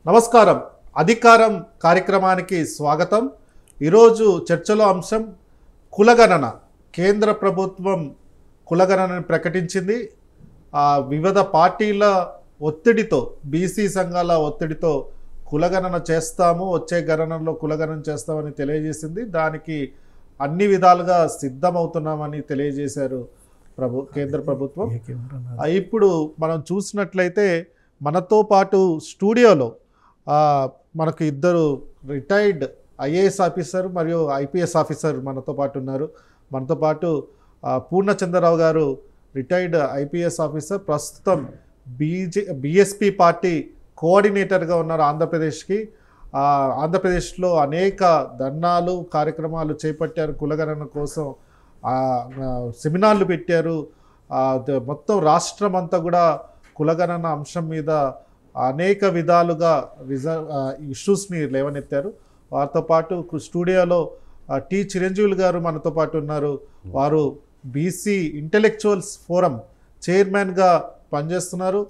నమస్కారం. అధికారం కార్యక్రమానికి స్వాగతం. ఈరోజు చర్చలో అంశం కులగణన. కేంద్ర ప్రభుత్వం కులగణనను ప్రకటించింది. వివిధ పార్టీల ఒత్తిడితో, బీసీ సంఘాల ఒత్తిడితో కులగణన చేస్తాము, వచ్చే గణనలో కులగణన చేస్తామని తెలియజేసింది. దానికి అన్ని విధాలుగా సిద్ధమవుతున్నామని తెలియజేశారు కేంద్ర ప్రభుత్వం. ఇప్పుడు మనం చూసినట్లయితే మనతో పాటు స్టూడియోలో మనకు ఇద్దరు రిటైర్డ్ ఐఏఎస్ ఆఫీసర్ మరియు ఐపీఎస్ ఆఫీసర్ మనతో పాటు ఉన్నారు. మనతో పాటు పూర్ణచంద్రరావు గారు రిటైర్డ్ ఐపీఎస్ ఆఫీసర్, ప్రస్తుతం బీఎస్పీ పార్టీ కోఆర్డినేటర్గా ఉన్నారు ఆంధ్రప్రదేశ్కి. ఆంధ్రప్రదేశ్లో అనేక ధర్నాలు కార్యక్రమాలు చేపట్టారు. కులగణన కోసం సెమినార్లు పెట్టారు. మొత్తం రాష్ట్రం అంతా కూడా కులగణన అంశం మీద అనేక విధాలుగా ఇష్యూస్ని లేవనెత్తారు. వారితో పాటు స్టూడియోలో టి చిరంజీవులు గారు మనతో పాటు ఉన్నారు. వారు బీసీ ఇంటెలెక్చువల్స్ ఫోరం చైర్మన్గా పనిచేస్తున్నారు.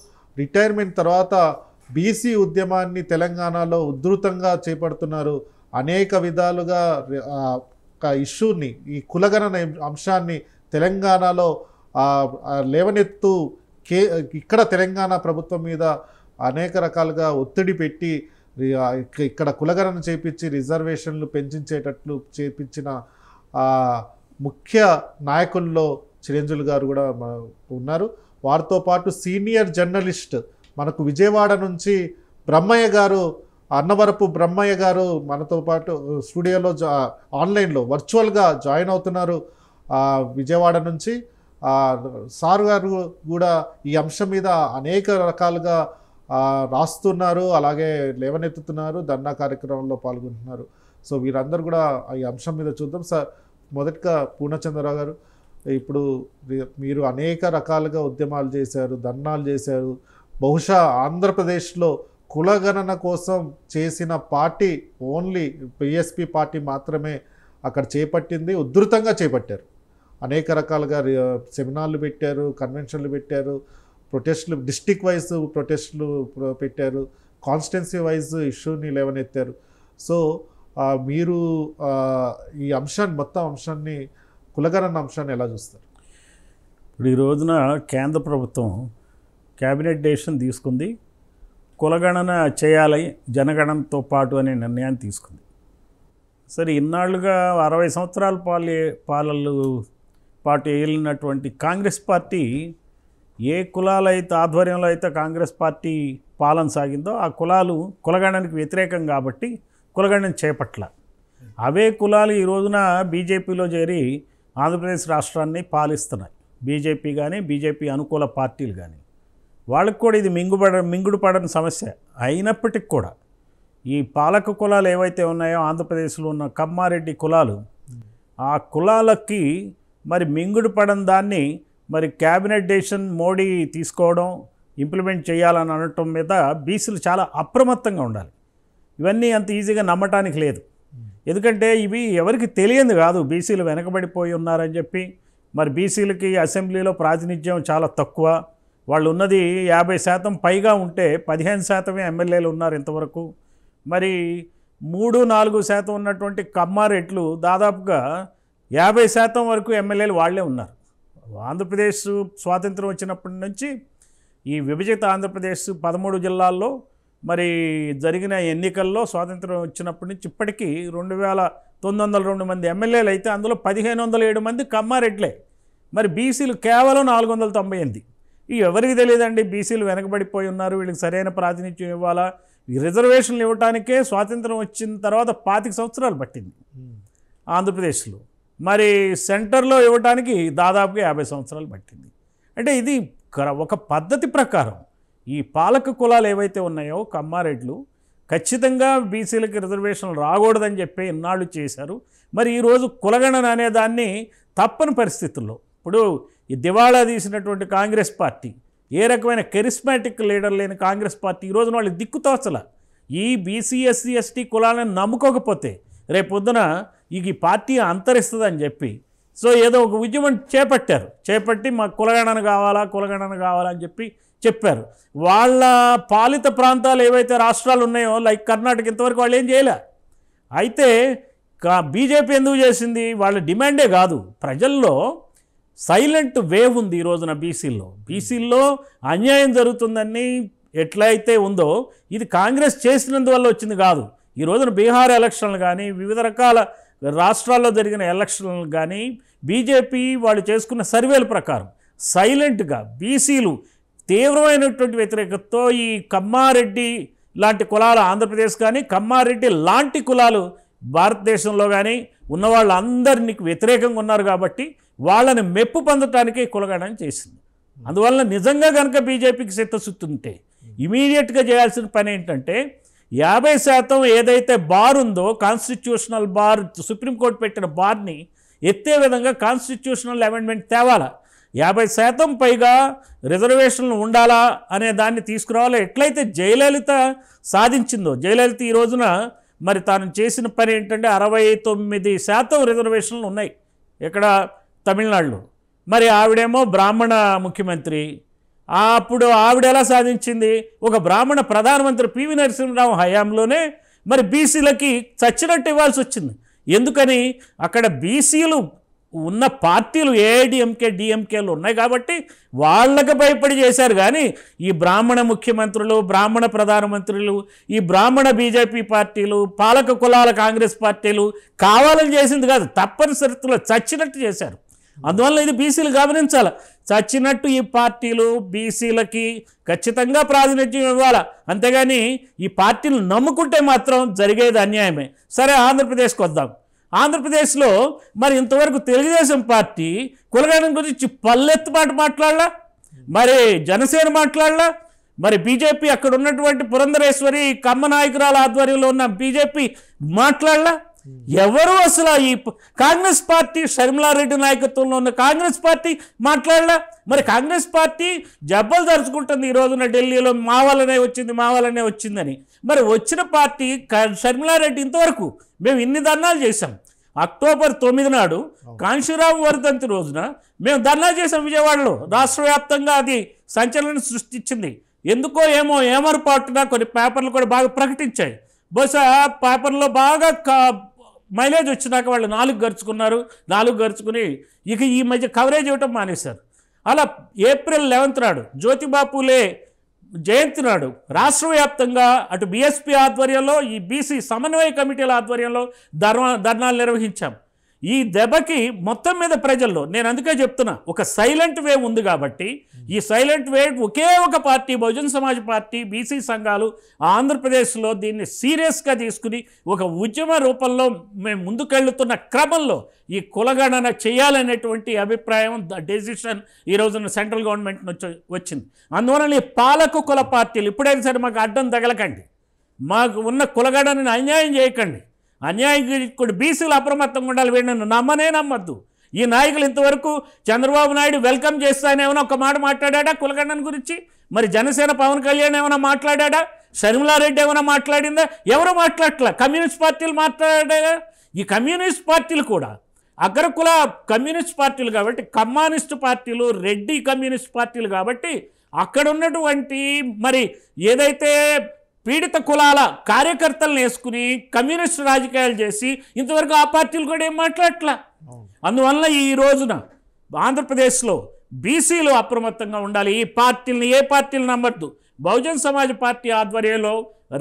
రిటైర్మెంట్ తర్వాత బీసీ ఉద్యమాన్ని తెలంగాణలో ఉధృతంగా చేపడుతున్నారు. అనేక విధాలుగా ఇష్యూని, ఈ కులగణన అంశాన్ని తెలంగాణలో లేవనెత్తు ఇక్కడ తెలంగాణ ప్రభుత్వం మీద అనేక రకాలుగా ఒత్తిడి పెట్టి ఇక్కడ కులగణన చేపించి రిజర్వేషన్లు పెంచేటట్లు చేపించిన ముఖ్య నాయకుల్లో చిరంజీవులు గారు కూడా ఉన్నారు. వారితో పాటు సీనియర్ జర్నలిస్ట్ మనకు విజయవాడ నుంచి బ్రహ్మయ్య గారు, అన్నవరపు బ్రహ్మయ్య గారు మనతో పాటు స్టూడియోలో ఆన్లైన్లో వర్చువల్గా జాయిన్ అవుతున్నారు విజయవాడ నుంచి. సార్ గారు కూడా ఈ అంశం మీద అనేక రకాలుగా రాస్తున్నారు, అలాగే లేవనెత్తుతున్నారు, ధర్నా కార్యక్రమంలో పాల్గొంటున్నారు. సో వీరందరూ కూడా ఈ అంశం మీద చూద్దాం. సార్, మొదటిగా పూర్ణచంద్రరావు గారు, ఇప్పుడు మీరు అనేక రకాలుగా ఉద్యమాలు చేశారు, ధర్నాలు చేశారు. బహుశా ఆంధ్రప్రదేశ్లో కులగణన కోసం చేసిన పార్టీ ఓన్లీ బీఎస్పీ పార్టీ మాత్రమే అక్కడ చేపట్టింది, ఉధృతంగా చేపట్టారు. అనేక రకాలుగా సెమినార్లు పెట్టారు, కన్వెన్షన్లు పెట్టారు, ప్రొటెస్టులు, డిస్టిక్ వైజ్ ప్రొటెస్టులు పెట్టారు, కాన్స్టిట్యున్సీ వైజ్ ఇష్యూని లేవనెత్తారు. సో మీరు ఈ అంశాన్ని, మొత్తం అంశాన్ని, కులగణన అంశాన్ని ఎలా చూస్తారు? ఇప్పుడు ఈ రోజున కేంద్ర ప్రభుత్వం క్యాబినెట్ డెసిషన్ తీసుకుంది. కులగణన చేయాలి జనగణనతో పాటు అనే నిర్ణయాన్ని తీసుకుంది. సరే, ఇన్నాళ్ళుగా 60 సంవత్సరాల పాటు ఏలినటువంటి కాంగ్రెస్ పార్టీ ఏ కులాలైతే ఆధ్వర్యంలో అయితే కాంగ్రెస్ పార్టీ పాలన సాగిందో ఆ కులాలు కులగణనకి వ్యతిరేకం కాబట్టి కులగణన చేపట్ల. అవే కులాలు ఈ రోజున బీజేపీలో చేరి ఆంధ్రప్రదేశ్ రాష్ట్రాన్ని పాలిస్తున్నాయి. బీజేపీ కానీ బీజేపీ అనుకూల పార్టీలు కానీ వాళ్ళకు కూడా ఇది మింగుడు పడని సమస్య అయినప్పటికీ కూడా ఈ పాలక కులాలు ఏవైతే ఉన్నాయో ఆంధ్రప్రదేశ్లో ఉన్న కమ్మారెడ్డి కులాలు, ఆ కులాలకి మరి మింగుడు పడని దాన్ని మరి క్యాబినెట్ డెసిషన్ మోడీ తీసుకోవడం, ఇంప్లిమెంట్ చేయాలని అనటం మీద బీసీలు చాలా అప్రమత్తంగా ఉండాలి. ఇవన్నీ అంత ఈజీగా నమ్మటానికి లేదు. ఎందుకంటే ఇవి ఎవరికి తెలియదు కాదు, బీసీలు వెనకబడిపోయి ఉన్నారని చెప్పి. మరి బీసీలకి అసెంబ్లీలో ప్రాతినిధ్యం చాలా తక్కువ. వాళ్ళు ఉన్నది 50% పైగా ఉంటే 15% ఎమ్మెల్యేలు ఉన్నారు ఇంతవరకు. మరి 3-4% ఉన్నటువంటి కమ్మారెడ్లు దాదాపుగా 50% వరకు ఎమ్మెల్యేలు వాళ్లే ఉన్నారు. ఆంధ్రప్రదేశ్ స్వాతంత్రం వచ్చినప్పటి నుంచి ఈ విభజిత ఆంధ్రప్రదేశ్ 13 జిల్లాల్లో మరి జరిగిన ఎన్నికల్లో స్వాతంత్రం వచ్చినప్పటి నుంచి ఇప్పటికీ 2902 మంది ఎమ్మెల్యేలు అయితే అందులో 1507 మంది కమ్మారెడ్లే. మరి బీసీలు కేవలం 498. ఈ ఎవరికి తెలియదండి బీసీలు వెనకబడిపోయి ఉన్నారు, వీళ్ళకి సరైన ప్రాతినిధ్యం ఇవ్వాలా. ఈ రిజర్వేషన్లు ఇవ్వటానికే స్వాతంత్రం వచ్చిన తర్వాత 25 సంవత్సరాలు పట్టింది ఆంధ్రప్రదేశ్లో. మరి సెంటర్లో ఇవ్వటానికి దాదాపుగా 50 సంవత్సరాలు పట్టింది. అంటే ఇది ఒక పద్ధతి ప్రకారం ఈ పాలక కులాలు ఏవైతే ఉన్నాయో కమ్మారెడ్లు ఖచ్చితంగా బీసీలకి రిజర్వేషన్లు రాకూడదని చెప్పి ఇన్నాళ్ళు చేశారు. మరి ఈరోజు కులగణన అనే దాన్ని తప్పని పరిస్థితుల్లో, ఇప్పుడు ఈ దివాళా తీసినటువంటి కాంగ్రెస్ పార్టీ, ఏ రకమైన కెరిస్మాటిక్ లీడర్ లేని కాంగ్రెస్ పార్టీ ఈరోజు వాళ్ళు దిక్కుతోచల. ఈ బీసీ ఎస్సీ ఎస్టీ కులాలను నమ్ముకోకపోతే రేపొద్దున ఈ పార్టీ అంతరిస్తుందని చెప్పి సో ఏదో ఒక ఉద్యమం చేపట్టి మాకు కులగణన కావాలా అని చెప్పి చెప్పారు. వాళ్ళ పాలిత ప్రాంతాలు ఏవైతే రాష్ట్రాలు ఉన్నాయో లైక్ కర్ణాటక ఇంతవరకు వాళ్ళు ఏం చేయలే. అయితే బీజేపీ ఎందుకు చేసింది? వాళ్ళ డిమాండే కాదు, ప్రజల్లో సైలెంట్ వేవ్ ఉంది ఈ రోజున. బీసీల్లో అన్యాయం జరుగుతుందని ఎట్లయితే ఉందో ఇది కాంగ్రెస్ చేసినందువల్ల వచ్చింది కాదు. ఈ రోజున బీహార్ ఎలక్షన్లు కానీ వివిధ రకాల రాష్ట్రాల్లో జరిగిన ఎలక్షన్లు కానీ బీజేపీ వాళ్ళు చేసుకున్న సర్వేల ప్రకారం సైలెంట్గా బీసీలు తీవ్రమైనటువంటి వ్యతిరేకతతో ఈ కమ్మారెడ్డి లాంటి కులాలు ఆంధ్రప్రదేశ్ కానీ కమ్మారెడ్డి లాంటి కులాలు భారతదేశంలో కానీ ఉన్న వాళ్ళందరినీ వ్యతిరేకంగా ఉన్నారు కాబట్టి వాళ్ళని మెప్పు పొందటానికి కులగణన చేసింది. అందువల్ల నిజంగా కనుక బీజేపీకి చిత్తశుద్ధి ఉంటే ఇమీడియట్గా చేయాల్సిన పని ఏంటంటే 50% ఏదైతే బార్ ఉందో కాన్స్టిట్యూషనల్ బార్, సుప్రీంకోర్టు పెట్టిన బార్ని ఎత్తే విధంగా కాన్స్టిట్యూషనల్ అమెండ్మెంట్ తేవాలా. 50% పైగా రిజర్వేషన్లు ఉండాలా అనే దాన్ని తీసుకురావాలి. ఎట్లయితే జయలలిత సాధించిందో, జయలలిత ఈ రోజున మరి తాను చేసిన పని ఏంటంటే 69% రిజర్వేషన్లు ఉన్నాయి ఇక్కడ తమిళనాడులో. మరి ఆవిడేమో బ్రాహ్మణ ముఖ్యమంత్రి. అప్పుడు ఆవిడ ఎలా సాధించింది? ఒక బ్రాహ్మణ ప్రధానమంత్రి పివి నరసింహరావు హయాంలోనే మరి బీసీలకి చచ్చినట్టు ఇవ్వాల్సి వచ్చింది. ఎందుకని? అక్కడ బీసీలు ఉన్న పార్టీలు ఏఐడిఎంకే డిఎంకేలు ఉన్నాయి కాబట్టి వాళ్ళకి భయపడి చేశారు. కానీ ఈ బ్రాహ్మణ ముఖ్యమంత్రులు, బ్రాహ్మణ ప్రధానమంత్రులు, ఈ బ్రాహ్మణ బీజేపీ పార్టీలు, పాలక కులాల కాంగ్రెస్ పార్టీలు కావాలని చేసింది కాదు, తప్పనిసరిలో చచ్చినట్టు చేశారు. అందువల్ల ఇది బీసీలు గమనించాలి. చచ్చినట్టు ఈ పార్టీలు బీసీలకి ఖచ్చితంగా ప్రాతినిధ్యం ఇవ్వాలి. అంతేగాని ఈ పార్టీలు నమ్ముకుంటే మాత్రం జరిగేది అన్యాయమే. సరే, ఆంధ్రప్రదేశ్కి వద్దాం. ఆంధ్రప్రదేశ్లో మరి ఇంతవరకు తెలుగుదేశం పార్టీ కులగణన గురించి పల్లెత్తుమాట మాట్లాడలా, మరి జనసేన మాట్లాడలా, మరి బీజేపీ అక్కడ ఉన్నటువంటి పురంధరేశ్వరి కమ్మ నాయకురాల ఆధ్వర్యంలో ఉన్న బీజేపీ మాట్లాడలా. ఎవరు అసలు ఈ కాంగ్రెస్ పార్టీ షర్మిలారెడ్డి నాయకత్వంలో ఉన్న కాంగ్రెస్ పార్టీ మాట్లాడలా. మరి కాంగ్రెస్ పార్టీ జబ్బలు తరుచుకుంటుంది ఈ రోజున ఢిల్లీలో, మా వల్లనే వచ్చిందని. మరి వచ్చిన పార్టీ షర్మిలారెడ్డి ఇంతవరకు మేము ఇన్ని ధర్నాలు చేశాం. అక్టోబర్ 9 నాడు కాంశీరావు వర్ధంతి రోజున మేము ధర్నా చేసాం విజయవాడలో. రాష్ట్ర వ్యాప్తంగా అది సంచలనం సృష్టించింది. ఎందుకో ఏమో ఏమరపాటున కొన్ని పేపర్లు కూడా బాగా ప్రకటించాయి. బహుశా పేపర్లో బాగా మైలేజ్ వచ్చినాక వాళ్ళు 4 గరుచుకుని ఇక ఈ మధ్య కవరేజ్ ఇవ్వటం మానేశారు. అలా ఏప్రిల్ 11 నాడు జ్యోతిబాపులే జయంతి నాడు రాష్ట్ర వ్యాప్తంగా అటు బీఎస్పీ ఆధ్వర్యంలో ఈ బీసీ సమన్వయ కమిటీల ఆధ్వర్యంలో ధర్నాలు నిర్వహించాం. ఈ దెబ్బకి మొత్తం మీద ప్రజల్లో నేను అందుకే చెప్తున్నా, ఒక సైలెంట్ వేవ్ ఉంది కాబట్టి ఈ సైలెంట్ వేవ్ ఒకే ఒక party Bahujan Samaj party BC సంఘాలు ఆంధ్రప్రదేశ్లో దీన్ని సీరియస్గా తీసుకుని ఒక ఉద్యమ రూపంలో మేము ముందుకెళ్తున్న క్రమంలో ఈ కులగణన చేయాలనేటువంటి అభిప్రాయం డెసిషన్ ఈ రోజున సెంట్రల్ గవర్నమెంట్ నుంచి వచ్చింది. అందువలన ఈ పాలక కుల పార్టీలు ఇప్పుడైనా సరే మాకు అడ్డం తగలకండి, మాకు ఉన్న కులగణనని అన్యాయం చేయకండి. అన్యాయకుడు బీసీలు అప్రమత్తంగా ఉండాలి. వీడిని నమ్మద్దు. ఈ నాయకులు ఇంతవరకు చంద్రబాబు నాయుడు వెల్కమ్ చేస్తానేమైనా ఒక మాట మాట్లాడా కులగణన గురించి? మరి జనసేన పవన్ కళ్యాణ్ ఏమైనా మాట్లాడా? షర్మిలారెడ్డి ఏమైనా మాట్లాడిందా? ఎవరు మాట్లాడట్లా. కమ్యూనిస్ట్ పార్టీలు మాట్లాడా? ఈ కమ్యూనిస్ట్ పార్టీలు కూడా అగ్రకుల కమ్యూనిస్ట్ పార్టీలు కాబట్టి, కమ్యూనిస్ట్ పార్టీలు రెడ్డి కమ్యూనిస్ట్ పార్టీలు కాబట్టి అక్కడ ఉన్నటువంటి మరి ఏదైతే పీడిత కులాల కార్యకర్తలను వేసుకుని కమ్యూనిస్ట్ రాజకీయాలు చేసి ఇంతవరకు ఆ పార్టీలు కూడా ఏం మాట్లాడట్లా. అందువల్ల ఈ రోజున ఆంధ్రప్రదేశ్లో బీసీలు అప్రమత్తంగా ఉండాలి. ఈ పార్టీలని ఏ పార్టీలు నమ్మద్దు. బహుజన్ సమాజ్ పార్టీ ఆధ్వర్యంలో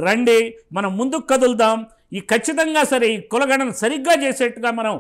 రండి, మనం ముందుకు కదులుదాం. ఈ ఖచ్చితంగా సరే ఈ కులగణన సరిగ్గా చేసేట్టుగా మనం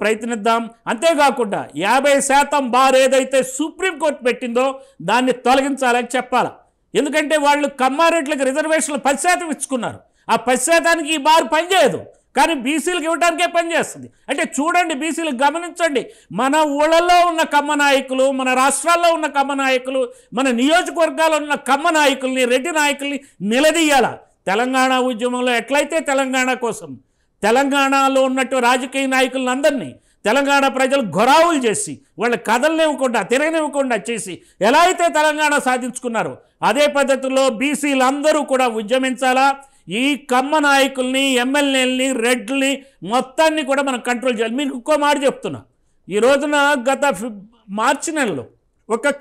ప్రయత్నిద్దాం. అంతేకాకుండా 50% బార్ ఏదైతే సుప్రీంకోర్టు పెట్టిందో దాన్ని తొలగించాలని చెప్పాలి. ఎందుకంటే వాళ్ళు కమ్మారెడ్లకు రిజర్వేషన్లు 10% ఇచ్చుకున్నారు. ఆ 10%కి ఈ బార్ పనిచేయదు, కానీ బీసీలకు ఇవ్వడానికే పనిచేస్తుంది. అంటే చూడండి, బీసీలకు గమనించండి, మన ఊళ్ళల్లో ఉన్న కమ్మ నాయకులు, మన రాష్ట్రాల్లో ఉన్న కమ్మ నాయకులు, మన నియోజకవర్గాల్లో ఉన్న కమ్మ నాయకుల్ని, రెడ్డి నాయకుల్ని నిలదీయాల. తెలంగాణ ఉద్యమంలో ఎట్లయితే తెలంగాణ కోసం తెలంగాణలో ఉన్నట్టు రాజకీయ నాయకులందరినీ తెలంగాణ ప్రజలు గొరావులు చేసి వాళ్ళ కథలనివ్వకుండా తిరగనివ్వకుండా చేసి ఎలా అయితే తెలంగాణ సాధించుకున్నారో అదే పద్ధతిలో బీసీలు అందరూ కూడా ఉద్యమించాలా. ఈ కమ్మ నాయకుల్ని, ఎమ్మెల్యేలని, రెడ్లని మొత్తాన్ని కూడా మనం కంట్రోల్ చేయాలి. మీకు ఇంకో మాట చెప్తున్నా, ఈ రోజున గత మార్చి నెలలో ఒక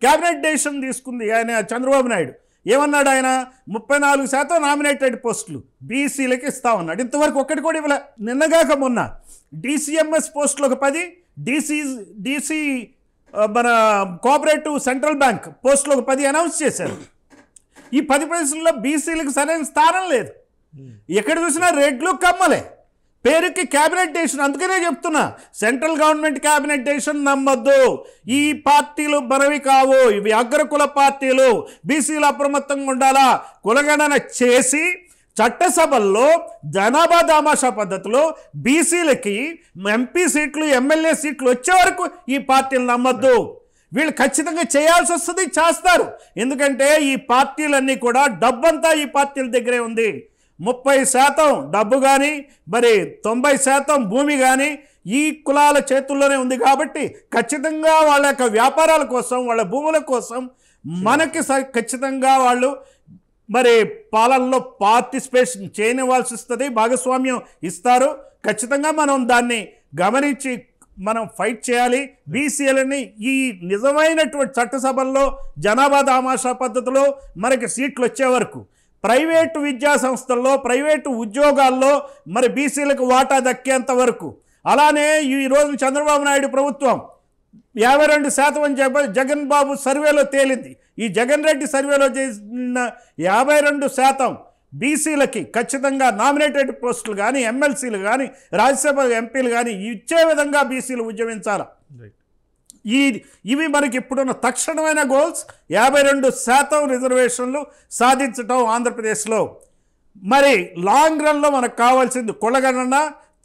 క్యాబినెట్ డెసిషన్ తీసుకుంది ఆయన చంద్రబాబు నాయుడు. ఏమన్నాడు ఆయన? 34% నామినేటెడ్ పోస్టులు బీసీలకి ఇస్తా ఉన్నాడు. ఇంతవరకు ఒక్కటి కూడా ఇవ్వలే. నిన్నగాక మొన్న DCMS పోస్టులు ఒక 10, డీసీ మన కోఆపరేటివ్ సెంట్రల్ బ్యాంక్ పోస్టులు ఒక 10 అనౌన్స్ చేశారు. ఈ 10 పోస్టుల్లో బీసీలకు సరైన స్థానం లేదు. ఎక్కడ చూసినా రెడ్లు కమ్మలే, పేరుకి క్యాబినెట్ డెసిషన్. అందుకనే చెప్తున్నా, సెంట్రల్ గవర్నమెంట్ క్యాబినెట్ డెసిషన్ నమ్మద్దు. ఈ పార్టీలు మనవి కావు, ఇవి అగ్రకుల పార్టీలు. బీసీలు అప్రమత్తంగా ఉండాలా. కులగణన చేసి చట్టసభల్లో జనాభా దామాషా పద్ధతిలో బీసీలకి MP సీట్లు, MLA సీట్లు వచ్చే వరకు ఈ పార్టీలు నమ్మద్దు. వీళ్ళు ఖచ్చితంగా చేయాల్సి వస్తుంది, చేస్తారు. ఎందుకంటే ఈ పార్టీలన్నీ కూడా డబ్బంతా ఈ పార్టీల దగ్గరే ఉంది. 30% డబ్బు కానీ, మరి 90% భూమి కానీ ఈ కులాల చేతుల్లోనే ఉంది. కాబట్టి ఖచ్చితంగా వాళ్ళ యొక్క వ్యాపారాల కోసం, వాళ్ళ భూముల కోసం మనకి ఖచ్చితంగా వాళ్ళు మరి పాలనలో పార్టిసిపేషన్ చేయనివ్వాల్సి వస్తుంది, భాగస్వామ్యం ఇస్తారు. ఖచ్చితంగా మనం దాన్ని గమనించి మనం ఫైట్ చేయాలి. బీసీలని ఈ నిజమైనటువంటి చట్టసభల్లో జనాభా దామాషా పద్ధతిలో మనకి సీట్లు వచ్చే వరకు, ప్రైవేటు విద్యా సంస్థల్లో, ప్రైవేటు ఉద్యోగాల్లో మరి బీసీలకు వాటా దక్కేంత వరకు. అలానే ఈరోజు చంద్రబాబు నాయుడు ప్రభుత్వం 52% అని జగన్ బాబు సర్వేలో తేలింది. ఈ జగన్ రెడ్డి సర్వేలో చేసిన 52% బీసీలకి ఖచ్చితంగా నామినేటెడ్ పోస్టులు కానీ, ఎమ్మెల్సీలు కానీ, రాజ్యసభ ఎంపీలు కానీ ఇచ్చే విధంగా బీసీలు ఉద్యమించాలి. ఇవి మనకి ఇప్పుడున్న తక్షణమైన గోల్స్. 52% రిజర్వేషన్లు సాధించటం ఆంధ్రప్రదేశ్లో. మరి లాంగ్ రన్లో మనకు కావాల్సింది కులగణన,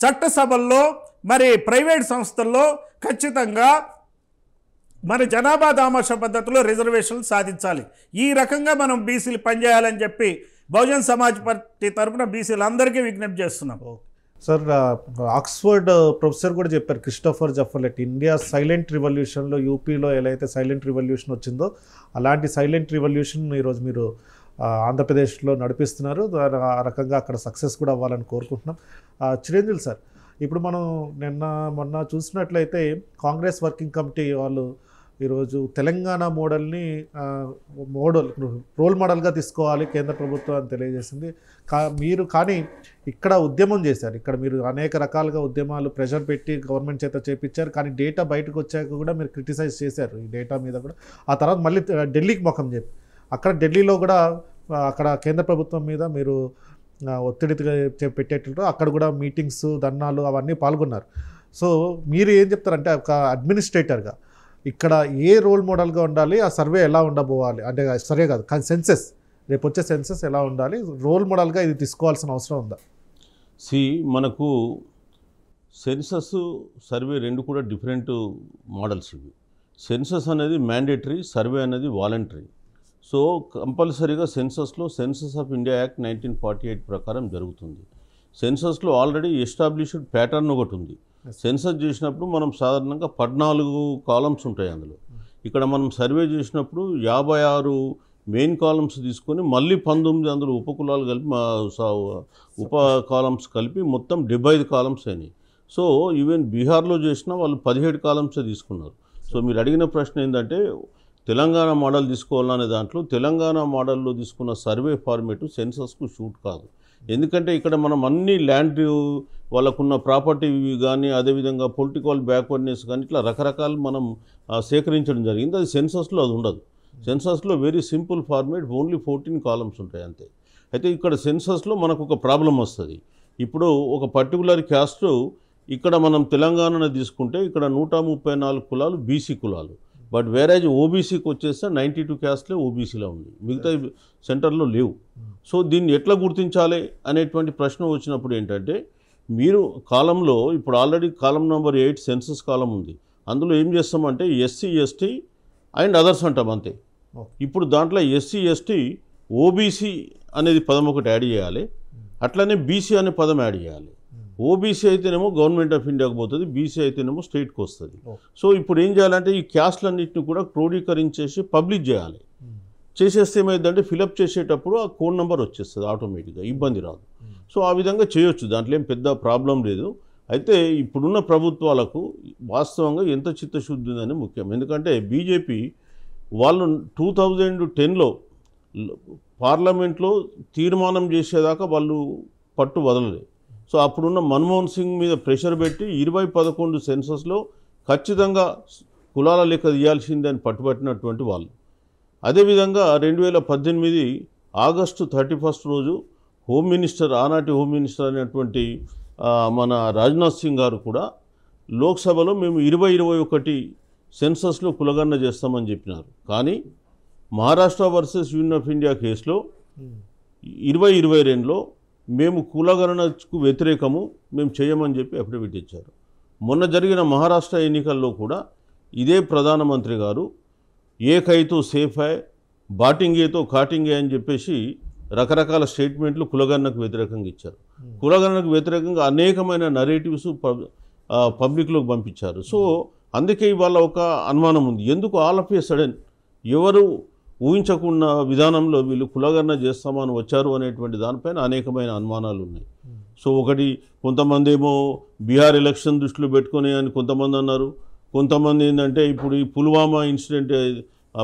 చట్టసభల్లో మరి ప్రైవేట్ సంస్థల్లో ఖచ్చితంగా మన జనాభా దామాషా పద్ధతిలో రిజర్వేషన్లు సాధించాలి. ఈ రకంగా మనం బీసీలు పనిచేయాలని చెప్పి బహుజన్ సమాజ్ పార్టీ తరఫున బీసీలందరికీ విజ్ఞప్తి చేస్తున్నాం. సార్, ఆక్స్ఫర్డ్ ప్రొఫెసర్ కూడా చెప్పారు, క్రిస్టోఫర్ జఫర్లెట్, ఇండియా సైలెంట్ రివల్యూషన్లో యూపీలో ఎలా అయితే సైలెంట్ రివల్యూషన్ వచ్చిందో అలాంటి సైలెంట్ రివల్యూషన్ ఈరోజు మీరు ఆంధ్రప్రదేశ్లో నడిపిస్తున్నారు. ఆ రకంగా అక్కడ సక్సెస్ కూడా అవ్వాలని కోరుకుంటున్నాం. చిరంజీవి సార్, ఇప్పుడు మనం మొన్న చూసినట్లయితే కాంగ్రెస్ వర్కింగ్ కమిటీ వాళ్ళు ఈరోజు తెలంగాణ మోడల్ని రోల్ మోడల్గా తీసుకోవాలి కేంద్ర ప్రభుత్వం అని తెలియజేసింది. మీరు కానీ ఇక్కడ ఉద్యమం చేశారు. ఇక్కడ మీరు అనేక రకాలుగా ఉద్యమాలు ప్రెషర్ పెట్టి గవర్నమెంట్ చేత చేపించారు. కానీ డేటా బయటకు వచ్చాక కూడా మీరు క్రిటిసైజ్ చేశారు ఈ డేటా మీద కూడా. ఆ తర్వాత మళ్ళీ ఢిల్లీకి ముఖం చెప్పి అక్కడ ఢిల్లీలో కూడా అక్కడ కేంద్ర ప్రభుత్వం మీద మీరు ఒత్తిడి పెట్టేటట్టు అక్కడ కూడా మీటింగ్స్, ధర్నాలు అవన్నీ పాల్గొన్నారు. సో మీరు ఏం చెప్తారంటే ఒక అడ్మినిస్ట్రేటర్గా ఇక్కడ ఏ రోల్ మోడల్గా ఉండాలి, ఆ సర్వే ఎలా ఉండబోవాలి, అంటే సర్వే కాదు కానీ సెన్సెస్, రేపు వచ్చే సెన్సెస్ ఎలా ఉండాలి, రోల్ మోడల్గా ఇది తీసుకోవాల్సిన అవసరం ఉందా? మనకు సెన్సస్, సర్వే రెండు కూడా డిఫరెంట్ మోడల్స్. ఇవి సెన్సస్ అనేది మ్యాండేటరీ, సర్వే అనేది వాలంటరీ. సో కంపల్సరీగా సెన్సస్లో సెన్సస్ ఆఫ్ ఇండియా యాక్ట్ 1948 ప్రకారం జరుగుతుంది. సెన్సస్లో ఆల్రెడీ ఎస్టాబ్లిష్డ్ ప్యాటర్న్ ఒకటి ఉంది. సెన్సస్ చేసినప్పుడు మనం సాధారణంగా 14 కాలమ్స్ ఉంటాయి అందులో. ఇక్కడ మనం సర్వే చేసినప్పుడు 56 మెయిన్ కాలమ్స్ తీసుకొని మళ్ళీ 19 అందులో ఉపకులాలు కలిపి ఉప కాలమ్స్ కలిపి మొత్తం 75 కాలమ్స్ అయినాయి. సో ఈవెన్ బీహార్లో చేసినా వాళ్ళు 17 కాలమ్సే తీసుకున్నారు. సో మీరు అడిగిన ప్రశ్న ఏంటంటే తెలంగాణ మోడల్ తీసుకోవాలనే దాంట్లో తెలంగాణ మోడల్లో తీసుకున్న సర్వే ఫార్మేటు సెన్సస్కు షూట్ కాదు. ఎందుకంటే ఇక్కడ మనం అన్ని ల్యాండ్ వాళ్ళకున్న ప్రాపర్టీ కానీ, అదేవిధంగా పొలిటికల్ బ్యాక్వర్డ్నెస్ కానీ, ఇట్లా రకరకాలు మనం సేకరించడం జరిగింది. అది సెన్సస్లో అది ఉండదు. సెన్సస్లో very simple format, only 14 columns ఉంటాయి అంతే. అయితే ఇక్కడ సెన్సస్లో మనకు ఒక ప్రాబ్లం వస్తుంది. ఇప్పుడు ఒక పర్టికులర్ క్యాస్ట్ ఇక్కడ మనం తెలంగాణను తీసుకుంటే ఇక్కడ 134 కులాలు బీసీ కులాలు. బట్ వేరేజ్ ఓబీసీకి వచ్చేస్తే 92 క్యాస్ట్లే ఓబీసీలో ఉంది, మిగతా సెంటర్లో లేవు. సో దీన్ని ఎట్లా గుర్తించాలి అనేటువంటి ప్రశ్న వచ్చినప్పుడు ఏంటంటే మీరు కాలంలో ఇప్పుడు ఆల్రెడీ కాలం నెంబర్ 8 సెన్సస్ కాలం ఉంది. అందులో ఏం చేస్తామంటే ఎస్సీ, ఎస్టీ అండ్ అదర్స్ అంటాం అంతే. ఇప్పుడు దాంట్లో ఎస్సీ, ఎస్టీ, ఓబీసీ అనేది పదం ఒకటి యాడ్ చేయాలి, అట్లనే బీసీ అనే పదం యాడ్ చేయాలి. ఓబీసీ అయితేనేమో గవర్నమెంట్ ఆఫ్ ఇండియాకి పోతుంది, బీసీ అయితేనేమో స్టేట్కి వస్తుంది. సో ఇప్పుడు ఏం చేయాలంటే ఈ క్యాస్ట్లన్నింటినీ కూడా క్రోడీకరించేసి పబ్లిష్ చేయాలి. చేసేస్తే ఏమైందంటే ఫిలప్ చేసేటప్పుడు ఆ కోడ్ నెంబర్ వచ్చేస్తుంది ఆటోమేటిక్గా, ఇబ్బంది రాదు. సో ఆ విధంగా చేయొచ్చు, దాంట్లో ఏం పెద్ద ప్రాబ్లం లేదు. అయితే ఇప్పుడున్న ప్రభుత్వాలకు వాస్తవంగా ఎంత చిత్తశుద్ధి ఉందని ముఖ్యం. ఎందుకంటే బీజేపీ వాళ్ళు 2010లో పార్లమెంట్లో తీర్మానం చేసేదాకా వాళ్ళు పట్టు వదలలేదు. సో అప్పుడున్న మన్మోహన్ సింగ్ మీద ప్రెషర్ పెట్టి 2011 సెన్సస్లో ఖచ్చితంగా కులాల లెక్క తీయాల్సిందే అని పట్టుబట్టినటువంటి వాళ్ళు. అదేవిధంగా 2018 ఆగస్టు 31 రోజు హోమ్ మినిస్టర్, ఆనాటి హోమ్ మినిస్టర్ అనేటువంటి మన రాజ్నాథ్ సింగ్ గారు కూడా లోక్సభలో మేము 2021 సెన్సస్లో కులగణన చేస్తామని చెప్పినారు. కానీ Maharashtra versus union of India కేసులో 2022లో మేము కులగణనకు వ్యతిరేకము, మేము చేయమని చెప్పి అఫిడవిట్ ఇచ్చారు. మొన్న జరిగిన మహారాష్ట్ర ఎన్నికల్లో కూడా ఇదే ప్రధానమంత్రి గారు ఏకైతో సేఫ్ హై, బాటింగేతో కాటింగే అని చెప్పేసి రకరకాల స్టేట్మెంట్లు కులగణనకు వ్యతిరేకంగా ఇచ్చారు. కులగణనకు వ్యతిరేకంగా అనేకమైన నరేటివ్స్ పబ్లిక్లోకి పంపించారు. సో అందుకే ఇవాళ ఒక అనుమానం ఉంది, ఎందుకు ఆల్ ఆఫ్ ఏ సడన్ ఎవరు ఊహించకున్న విధానంలో వీళ్ళు కులగణన చేస్తామని వచ్చారు అనేటువంటి దానిపైన అనేకమైన అనుమానాలు ఉన్నాయి. సో ఒకటి, కొంతమంది ఏమో బీహార్ ఎలక్షన్ దృష్టిలో పెట్టుకొని అని కొంతమంది అన్నారు. కొంతమంది ఏంటంటే ఇప్పుడు ఈ పుల్వామా ఇన్సిడెంట్,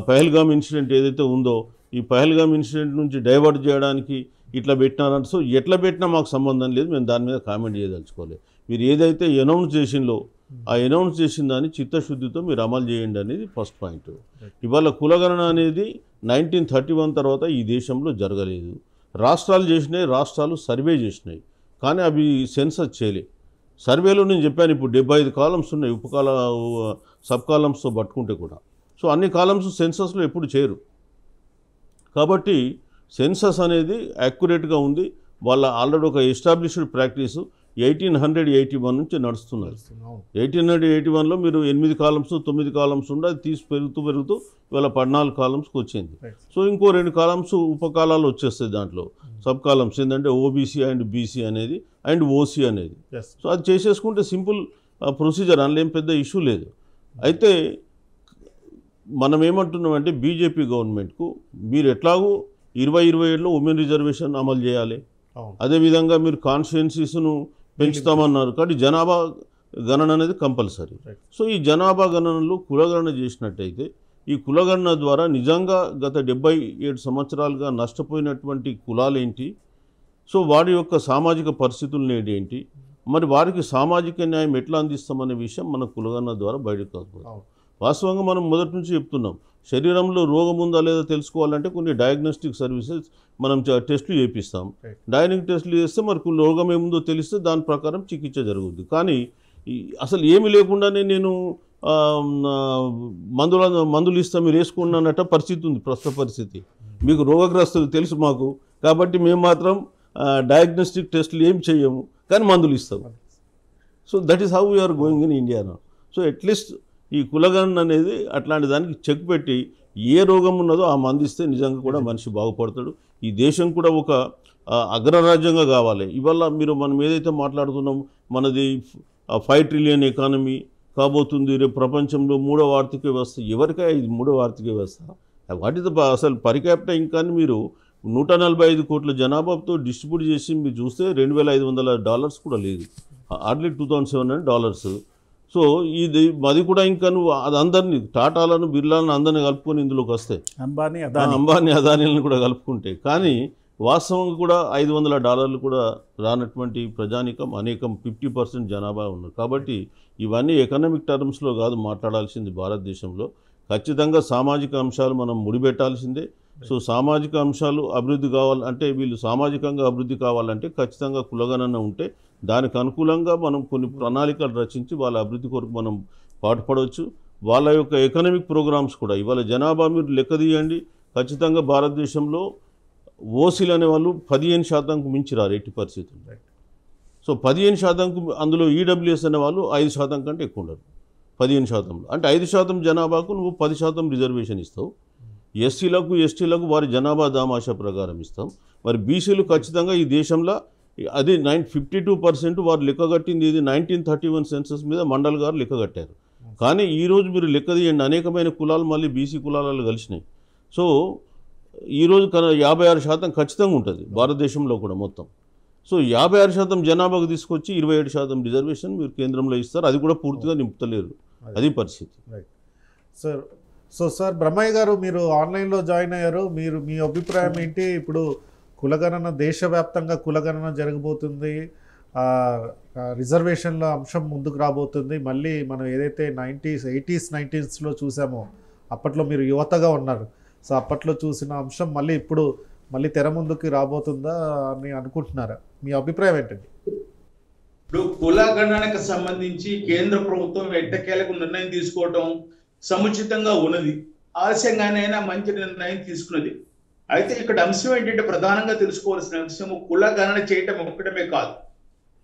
పహల్గామ్ ఇన్సిడెంట్ ఏదైతే ఉందో ఈ పహల్గామ్ ఇన్సిడెంట్ నుంచి డైవర్ట్ చేయడానికి ఇట్లా పెట్టినారంటే, సో ఎట్లా పెట్టినా మాకు సంబంధం లేదు, మేము దాని మీద కామెంట్ చేయదలుచుకోలేదు. మీరు ఏదైతే అనౌన్స్ చేసిందో ఆ అనౌన్స్ చేసిన దాన్ని చిత్తశుద్ధితో మీరు అమలు చేయండి అనేది ఫస్ట్ పాయింట్. ఇవాళ కులగణన అనేది 1931 తర్వాత ఈ దేశంలో జరగలేదు. రాష్ట్రాలు చేసినాయి, రాష్ట్రాలు సర్వే చేసినాయి, కానీ అవి సెన్సస్ చేయలే. సర్వేలో నేను చెప్పాను, ఇప్పుడు 75 కాలమ్స్ ఉన్నాయి, సబ్ కాలమ్స్తో పట్టుకుంటే కూడా. సో అన్ని కాలమ్స్ సెన్సస్లో ఎప్పుడు చేయరు. కాబట్టి సెన్సస్ అనేది యాక్యురేట్గా ఉంది. వాళ్ళ ఆల్రెడీ ఒక ఎస్టాబ్లిష్డ్ ప్రాక్టీస్ 1881 నుంచి నడుస్తున్నారు. 1881లో మీరు 8 కాలమ్స్ 9 కాలమ్స్ ఉండే, అది తీసి పెరుగుతూ ఇవాళ 14 కాలమ్స్కి వచ్చింది. సో ఇంకో 2 కాలమ్స్ ఉపకాలాలు వచ్చేస్తాయి దాంట్లో, సబ్ కాలమ్స్ ఏంటంటే ఓబీసీ అండ్ బీసీ అనేది అండ్ ఓసీ అనేది. సో అది చేసేసుకుంటే సింపుల్ ప్రొసీజర్, అందులో ఏం పెద్ద ఇష్యూ లేదు. అయితే మనం ఏమంటున్నామంటే బీజేపీ గవర్నమెంట్కు మీరు ఎట్లాగూ 2027లో ఉమెన్ రిజర్వేషన్ అమలు చేయాలి, అదేవిధంగా మీరు కాన్స్టిట్యుయెన్సీస్ను పెంచుతామన్నారు, కానీ జనాభా గణన అనేది కంపల్సరీ. సో ఈ జనాభా గణనలో కులగణన చేసినట్టయితే ఈ కులగణన ద్వారా నిజంగా గత 77 సంవత్సరాలుగా నష్టపోయినటువంటి కులాలేంటి, సో వారి యొక్క సామాజిక పరిస్థితులు ఏంటి, మరి వారికి సామాజిక న్యాయం ఎట్లా అందిస్తామనే విషయం మన కులగణన ద్వారా బయటకు వస్తుంది. వాస్తవంగా మనం మొదటి నుంచి చెప్తున్నాం, శరీరంలో రోగం ఉందా లేదా తెలుసుకోవాలంటే కొన్ని డయాగ్నోస్టిక్ సర్వీసెస్ మనం టెస్టులు చేపిస్తాం. డయాగ్నోస్టిక్ టెస్టులు చేస్తే మరి రోగం ఏముందో తెలిస్తే దాని ప్రకారం చికిత్స జరుగుతుంది. కానీ అసలు ఏమి లేకుండానే నేను మందులు ఇస్తా మీరు వేసుకున్నట్ట పరిస్థితి ఉంది, ప్రస్తుత పరిస్థితి. మీకు రోగగ్రస్తులు తెలుసు మాకు, కాబట్టి మేము మాత్రం డయాగ్నోస్టిక్ టెస్టులు ఏం చేయము, కానీ మందులు ఇస్తాము. So that is how we're going in India now. So at least ఈ కులగణన అనేది అట్లాంటి దానికి చెక్ పెట్టి ఏ రోగం ఉన్నదో ఆ మందు ఇస్తే నిజంగా కూడా మనిషి బాగుపడతాడు. ఈ దేశం కూడా ఒక అగ్రరాజ్యంగా కావాలి. ఇవాళ మనం ఏదైతే మాట్లాడుతున్నామో మనది 5 ట్రిలియన్ ఎకానమీ కాబోతుంది, రేపు ప్రపంచంలో 3వ ఆర్థిక వ్యవస్థ. ఎవరికా ఇది 3వ ఆర్థిక వ్యవస్థ? వాట్ ఇస్ ద అసలు పర్ క్యాపిటా ఇంకా మీరు 145 కోట్ల జనాభాతో డిస్ట్రిబ్యూట్ చేసి మీరు చూస్తే $2,500 కూడా లేదు, హార్డ్లీ $2,700. సో అది కూడా ఇంకా నువ్వు అది అందరినీ టాటాలను బిర్లాలను అందరినీ కలుపుకొని ఇందులోకి వస్తాయి, అంబానీ అదానీలను కూడా కలుపుకుంటే. కానీ వాస్తవంగా కూడా $500 కూడా రానటువంటి ప్రజానికం అనేకం 50% జనాభా ఉన్నారు. కాబట్టి ఇవన్నీ ఎకనామిక్ టర్మ్స్లో కాదు మాట్లాడాల్సింది భారతదేశంలో. ఖచ్చితంగా సామాజిక అంశాలు మనం ముడిపెట్టాల్సిందే. సో సామాజిక అంశాలు అభివృద్ధి కావాలంటే, వీళ్ళు సామాజికంగా అభివృద్ధి కావాలంటే ఖచ్చితంగా కులగణన ఉంటే దానికి అనుకూలంగా మనం కొన్ని ప్రణాళికలు రచించి వాళ్ళ అభివృద్ధి కొరకు మనం పాటుపడవచ్చు. వాళ్ళ యొక్క ఎకనామిక్ ప్రోగ్రామ్స్ కూడా ఇవాళ జనాభా మీరు లెక్క తీయండి, ఖచ్చితంగా భారతదేశంలో ఓసీలు అనేవాళ్ళు 15% మించి రారు 80%. సో 15% అందులో ఈడబ్ల్యూఎస్ అనేవాళ్ళు 5% కంటే ఎక్కువ ఉండరు 15%. అంటే 5% జనాభాకు నువ్వు 10% రిజర్వేషన్ ఇస్తావు. ఎస్సీలకు ఎస్టీలకు వారి జనాభా దామాషా ప్రకారం ఇస్తాం. మరి బీసీలు ఖచ్చితంగా ఈ దేశంలో అది 52% వారు లెక్కగట్టింది. ఇది 1931 సెన్సస్ మీద మండల్ గారు లెక్కగట్టారు. కానీ ఈరోజు మీరు లెక్క తీయండి, అనేకమైన కులాలు మళ్ళీ బీసీ కులాలలో కలిసినాయి. సో ఈరోజు 56% ఖచ్చితంగా ఉంటుంది భారతదేశంలో కూడా మొత్తం. సో 56% జనాభాకు తీసుకొచ్చి 27% రిజర్వేషన్ మీరు కేంద్రంలో ఇస్తారు, అది కూడా పూర్తిగా నింపుతలేరు, అది పరిస్థితి. సార్ సో సార్ బ్రహ్మయ్య గారు, మీరు ఆన్లైన్లో జాయిన్ అయ్యారు, మీ అభిప్రాయం ఏంటి? ఇప్పుడు కులగణన దేశవ్యాప్తంగా కులగణన జరగబోతుంది, రిజర్వేషన్ల అంశం ముందుకు రాబోతుంది. మళ్ళీ మనం ఏదైతే 90s 80s 90sలో చూసామో, అప్పట్లో మీరు యువతగా ఉన్నారు, సో అప్పట్లో చూసిన అంశం మళ్ళీ తెర ముందుకి రాబోతుందా అని అనుకుంటున్నారా? మీ అభిప్రాయం ఏంటండి? ఇప్పుడు కులగణనకు సంబంధించి కేంద్ర ప్రభుత్వం ఎట్టకేలకు నిర్ణయం తీసుకోవటం సముచితంగా ఉన్నది. ఆలస్యంగానైనా మంచి నిర్ణయం తీసుకున్నది. అయితే ఇక్కడ అంశం ఏంటంటే, ప్రధానంగా తెలుసుకోవాల్సిన అంశము కులగణన చేయటం ఒక్కటమే కాదు.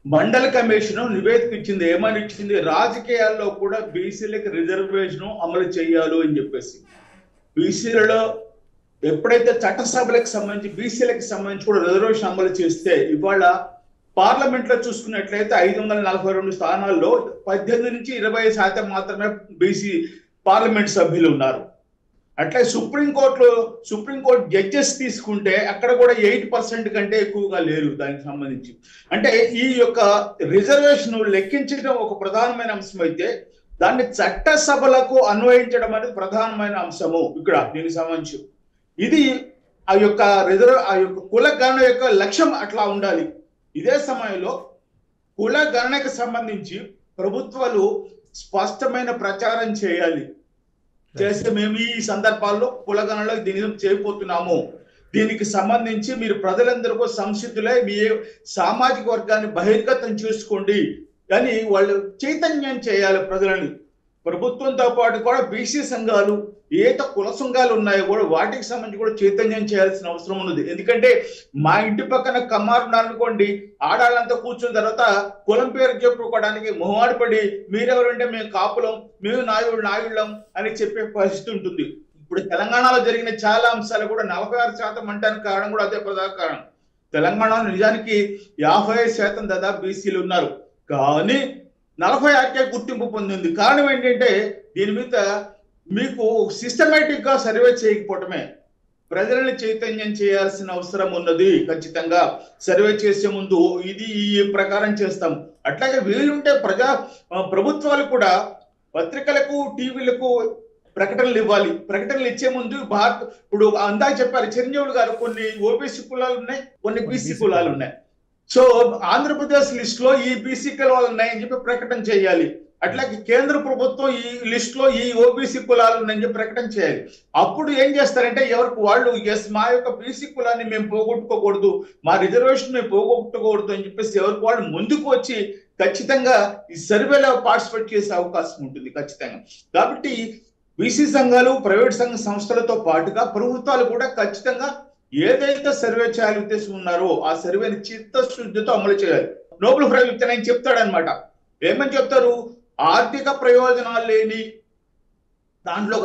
మండల కమిషన్ నివేదిక ఇచ్చింది. ఏమని ఇచ్చింది? రాజకీయాల్లో కూడా బీసీలకు రిజర్వేషన్ అమలు చేయాలి అని చెప్పేసి. బీసీలలో ఎప్పుడైతే చట్టసభలకు సంబంధించి బీసీలకు సంబంధించి కూడా రిజర్వేషన్ అమలు చేస్తే, ఇవాళ పార్లమెంట్ లో చూసుకున్నట్లయితే 542 స్థానాల్లో 18 నుంచి 20% మాత్రమే బీసీ పార్లమెంట్ సభ్యులు ఉన్నారు. అట్లే సుప్రీంకోర్టు జడ్జెస్ తీసుకుంటే అక్కడ కూడా 8% కంటే ఎక్కువగా లేరు దానికి సంబంధించి. అంటే ఈ యొక్క రిజర్వేషన్ లెక్కించడం ఒక ప్రధానమైన అంశం అయితే, దాన్ని చట్టసభలకు అన్వయించడం అనేది ప్రధానమైన అంశము ఇక్కడ దీనికి సంబంధించి. ఇది ఆ యొక్క కులగణన యొక్క లక్ష్యం అట్లా ఉండాలి. ఇదే సమయంలో కులగణనకు సంబంధించి ప్రభుత్వాలు స్పష్టమైన ప్రచారం చేయాలి. చేస్తే మేము ఈ సందర్భాల్లో కులగణనలో దీని చేయబోతున్నాము, దీనికి సంబంధించి మీరు ప్రజలందరికీ సంసిద్ధులై మీ సామాజిక వర్గాన్ని బహిర్గతం చేసుకోండి అని వాళ్ళు చైతన్యం చేయాలి ప్రజలని. ప్రభుత్వంతో పాటు కూడా బీసీ సంఘాలు, ఏత కుల సంఘాలు ఉన్నాయో కూడా వాటికి సంబంధించి కూడా చైతన్యం చేయాల్సిన అవసరం ఉన్నది. ఎందుకంటే మా ఇంటి పక్కన కమ్మారు ఉన్నారనుకోండి, ఆడాళ్ళంతా కూర్చున్న తర్వాత కులం పేరు చెప్పుకోవడానికి మొహమాటపడి మీరెవరంటే మేము కాపులం, మేము నాయుళ్ళం అని చెప్పే పరిస్థితి ఉంటుంది. ఇప్పుడు తెలంగాణలో జరిగిన చాలా అంశాలు కూడా 46% అంటానికి కారణం కూడా అదే ప్రధాన కారణం. తెలంగాణలో నిజానికి 55% దాదాపు బీసీలు ఉన్నారు, కానీ 46కే గుర్తింపు పొందింది. కారణం ఏంటంటే దీని మీద మీకు సిస్టమేటిక్ గా సర్వే చేయకపోవటమే. ప్రజలను చైతన్యం చేయాల్సిన అవసరం ఉన్నది. ఖచ్చితంగా సర్వే చేసే ముందు ఇది ఈ ప్రకారం చేస్తాం. అట్లాగే వీలుంటే ప్రభుత్వాలు కూడా పత్రికలకు, టీవీలకు ప్రకటనలు ఇవ్వాలి. ప్రకటనలు ఇచ్చే ముందు ఇప్పుడు అందాక చెప్పారు చిరంజీవులు గారు, కొన్ని ఓబీసీ కులాలు ఉన్నాయి, కొన్ని బీసీ కులాలు ఉన్నాయి. సో ఆంధ్రప్రదేశ్ లిస్ట్ లో ఈ బీసీ కులాలు ఉన్నాయని చెప్పి ప్రకటన చేయాలి. అట్లాగే కేంద్ర ప్రభుత్వం ఈ లిస్ట్ లో ఈ ఓబీసీ కులాలు ఉన్నాయని చెప్పి ప్రకటన చేయాలి. అప్పుడు ఏం చేస్తారంటే ఎవరికి వాళ్ళు మా యొక్క బీసీ కులాన్ని మేము పోగొట్టుకోకూడదు, మా రిజర్వేషన్ మేము పోగొట్టుకోకూడదు అని చెప్పేసి ఎవరికి వాళ్ళు ముందుకు వచ్చి ఖచ్చితంగా ఈ సర్వేలో పార్టిసిపేట్ చేసే అవకాశం ఉంటుంది ఖచ్చితంగా. కాబట్టి బీసీ సంఘాలు, ప్రైవేట్ సంస్థలతో పాటుగా ప్రభుత్వాలు కూడా ఖచ్చితంగా ఏదైతే సర్వే చేయాలి ఉద్దేశం ఉన్నారో ఆ సర్వేని చిత్తశుద్ధితో అమలు చేయాలి. నోబెల్ ప్రైజ్ ఆయన చెప్తాడనమాట. ఏమని చెప్తారు? ఆర్థిక ప్రయోజనాలు లేని దాంట్లో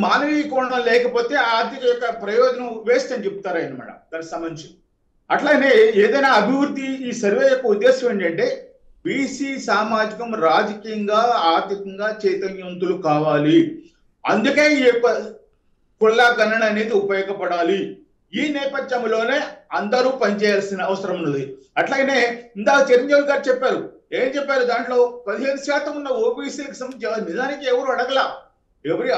మానవీయ కోణం లేకపోతే ఆర్థిక యొక్క ప్రయోజనం వేస్ట్ అని చెప్తారు అనమాట దానికి సంబంధించి. అట్లానే ఏదైనా అభివృద్ధి, ఈ సర్వే యొక్క ఉద్దేశం ఏంటంటే బీసీ సామాజికం, రాజకీయంగా, ఆర్థికంగా చైతన్యవంతులు కావాలి. అందుకే ఈ యొక్క కులగణన అనేది ఉపయోగపడాలి. ఈ నేపథ్యంలోనే అందరూ పనిచేయాల్సిన అవసరం ఉన్నది. అట్లాగనే ఇందాక చిరంజీవి గారు చెప్పారు. ఏం చెప్పారు? దాంట్లో 15% ఉన్న ఓబీసీలకు సంబంధించి నిజానికి ఎవరు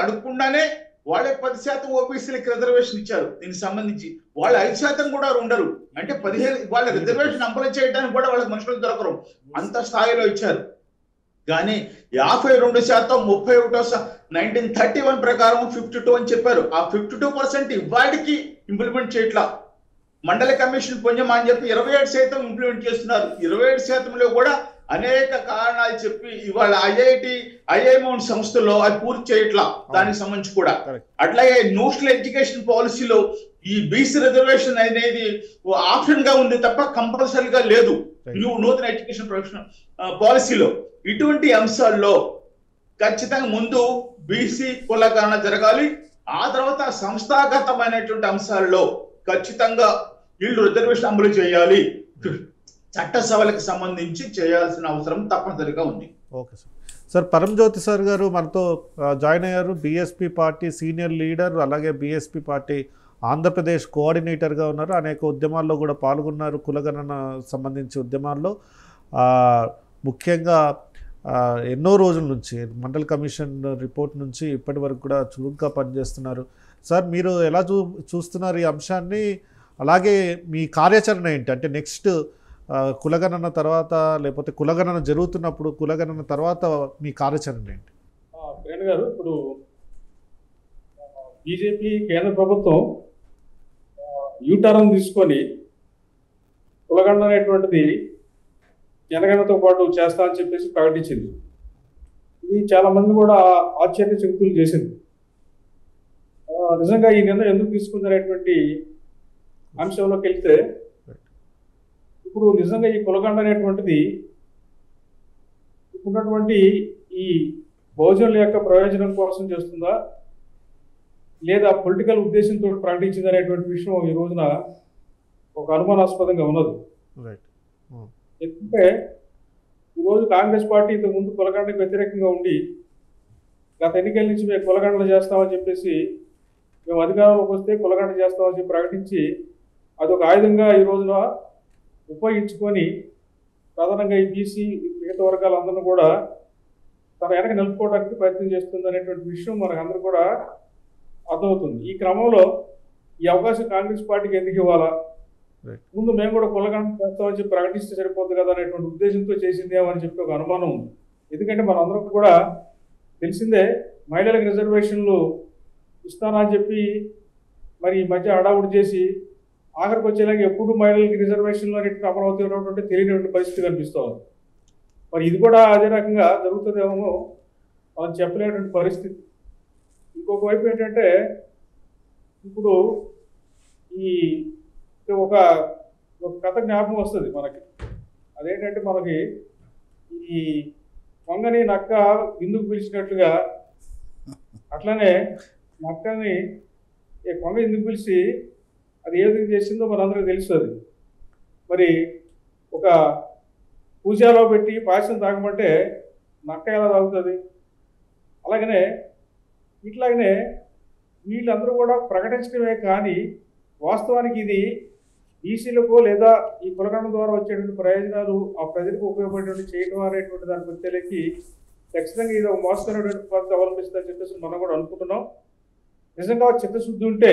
అడగకుండానే వాళ్ళే 10% ఓబీసీలకు రిజర్వేషన్ ఇచ్చారు. దీనికి సంబంధించి వాళ్ళు 5% కూడా ఉండరు. అంటే 15 వాళ్ళ రిజర్వేషన్ అమలు చేయడానికి కూడా వాళ్ళకి మనుషులు దొరకరు, అంత స్థాయిలో ఇచ్చారు. కానీ 52% 31 1931 ప్రకారం 52 అని చెప్పారు. ఆ 52% ఇవాడికి ఇంప్లిమెంట్ చేయట్లా. మండల కమిషన్ పుణ్యమా అని చెప్పి 27% ఇంప్లిమెంట్ చేస్తున్నారు. 27%లో కూడా అనేక కారణాలు చెప్పి ఇవాళ ఐఐఎం సంస్థల్లో అది పూర్తి చేయట్లా. దానికి సంబంధించి కూడా అట్లాగే నేషనల్ ఎడ్యుకేషన్ పాలసీలో ఈ బీసీ రిజర్వేషన్ అనేది ఆప్షన్ గా ఉంది తప్ప కంపల్సరీగా లేదు నూతన ఎడ్యుకేషన్ ప్రొఫెషన్ పాలసీలో. ఇటువంటి అంశాల్లో ఖచ్చితంగా ముందు బీసీ కులగణన జరగాలి. ఆ తర్వాత సంస్థాగతమైనటువంటి అంశాల్లో ఖచ్చితంగా వీళ్ళు రిజర్వేషన్ అమలు చేయాలి. చట్టసభలకు సంబంధించి చేయాల్సిన అవసరం తప్పనిసరిగా ఉంది. Okay sir. సార్ పరంజ్యోతి సార్ గారు మనతో జాయిన్ అయ్యారు. బీఎస్పీ పార్టీ సీనియర్ లీడర్, అలాగే బీఎస్పీ పార్టీ ఆంధ్రప్రదేశ్ కోఆర్డినేటర్గా ఉన్నారు. అనేక ఉద్యమాల్లో కూడా పాల్గొన్నారు, కులగణన సంబంధించి ఉద్యమాల్లో. ముఖ్యంగా ఎన్నో రోజుల నుంచి మండల్ కమిషన్ రిపోర్ట్ నుంచి ఇప్పటి వరకు కూడా చురుగ్గా పనిచేస్తున్నారు. సార్ మీరు ఎలా చూస్తున్నారు ఈ అంశాన్ని? అలాగే మీ కార్యాచరణ ఏంటి? అంటే నెక్స్ట్ కులగణన తర్వాత, లేకపోతే కులగణన జరుగుతున్నప్పుడు, కులగణన తర్వాత మీ కార్యాచరణ ఏంటి? కిరణ్ గారు, ఇప్పుడు బీజేపీ కేంద్ర ప్రభుత్వం యూటర్న్ తీసుకొని కులగణన అనేటువంటిది జనగణనతో పాటు చేస్తా అని చెప్పేసి ప్రకటించింది. ఇది చాలా మంది కూడా ఆశ్చర్య చకితులు చేసింది. నిజంగా ఈ నిర్ణయం ఎందుకు తీసుకుందనేటువంటి అంశంలోకి వెళ్తే, ఇప్పుడు నిజంగా ఈ కులగణన అనేటువంటిది ఉన్నటువంటి ఈ బహుజనుల యొక్క ప్రయోజనం కోసం చేస్తుందా, లేదా పొలిటికల్ ఉద్దేశంతో ప్రకటించింది అనేటువంటి విషయం ఈ రోజున ఒక అనుమానాస్పదంగా ఉన్నది. ఎందుకంటే ఈరోజు కాంగ్రెస్ పార్టీ ఇంతకు ముందు కులగణనకు వ్యతిరేకంగా ఉండి గత ఎన్నికల నుంచి మేము కులగణన చేస్తామని చెప్పేసి, మేము అధికారంలోకి వస్తే కులగణన చేస్తామని చెప్పి ప్రకటించి అదొక ఆయుధంగా ఈ రోజున ఉపయోగించుకొని ప్రధానంగా ఈ బీసీ మిగతా వర్గాలందరినీ కూడా తన వెనక నిలుపుకోవడానికి ప్రయత్నం చేస్తుంది అనేటువంటి విషయం మనకందరూ కూడా అర్థమవుతుంది. ఈ క్రమంలో ఈ అవకాశం కాంగ్రెస్ పార్టీకి ఎందుకు ఇవ్వాలా, ముందు మేము కూడా కులగణన చేస్తామని చెప్పి ప్రకటిస్తే సరిపోతుంది కదా అనేటువంటి ఉద్దేశంతో చేసిందేమో అని చెప్పి ఒక అనుమానం ఉంది. ఎందుకంటే మనందరం కూడా తెలిసిందే, మహిళలకు రిజర్వేషన్లు ఇస్తానని చెప్పి మరి ఈ మధ్య హడావుడి చేసి ఆఖరికి వచ్చేలాగా ఎప్పుడు మహిళలకి రిజర్వేషన్లు అనేటువంటి అమలవుతున్నటువంటి తెలియనటువంటి పరిస్థితి కనిపిస్తుంది. మరి ఇది కూడా అదే రకంగా జరుగుతుందేమో మనం చెప్పలేనటువంటి పరిస్థితి. ఇంకొక వైపు ఏంటంటే, ఇప్పుడు ఈ ఒక కథ జ్ఞాపకం వస్తుంది మనకి. అదేంటంటే, మనకి ఈ కొంగని నక్క విందుకు పిలిచినట్లుగా అట్లనే నక్కని కొంగ ఎందుకు పిలిచి అది ఏ విధంగా చేసిందో మనందరికీ తెలుస్తుంది. మరి ఒక పూజలో పెట్టి పాయసం తాగమంటే నక్క ఎలా తాగుతుంది? ఇట్లాగనే వీళ్ళందరూ కూడా ప్రకటించడమే కానీ వాస్తవానికి ఇది బీసీలకు లేదా ఈ కులగణన ద్వారా వచ్చేటువంటి ప్రయోజనాలు ఆ ప్రజలకు ఉపయోగపడేటువంటి చేయడం అనేటువంటి దానికి వచ్చేలకి ఖచ్చితంగా ఇది ఒక మోసమైనటువంటి పద్ధతి అవలంబిస్తుందని చెప్పేసి మనం కూడా అనుకుంటున్నాం. నిజంగా చిత్తశుద్ధి ఉంటే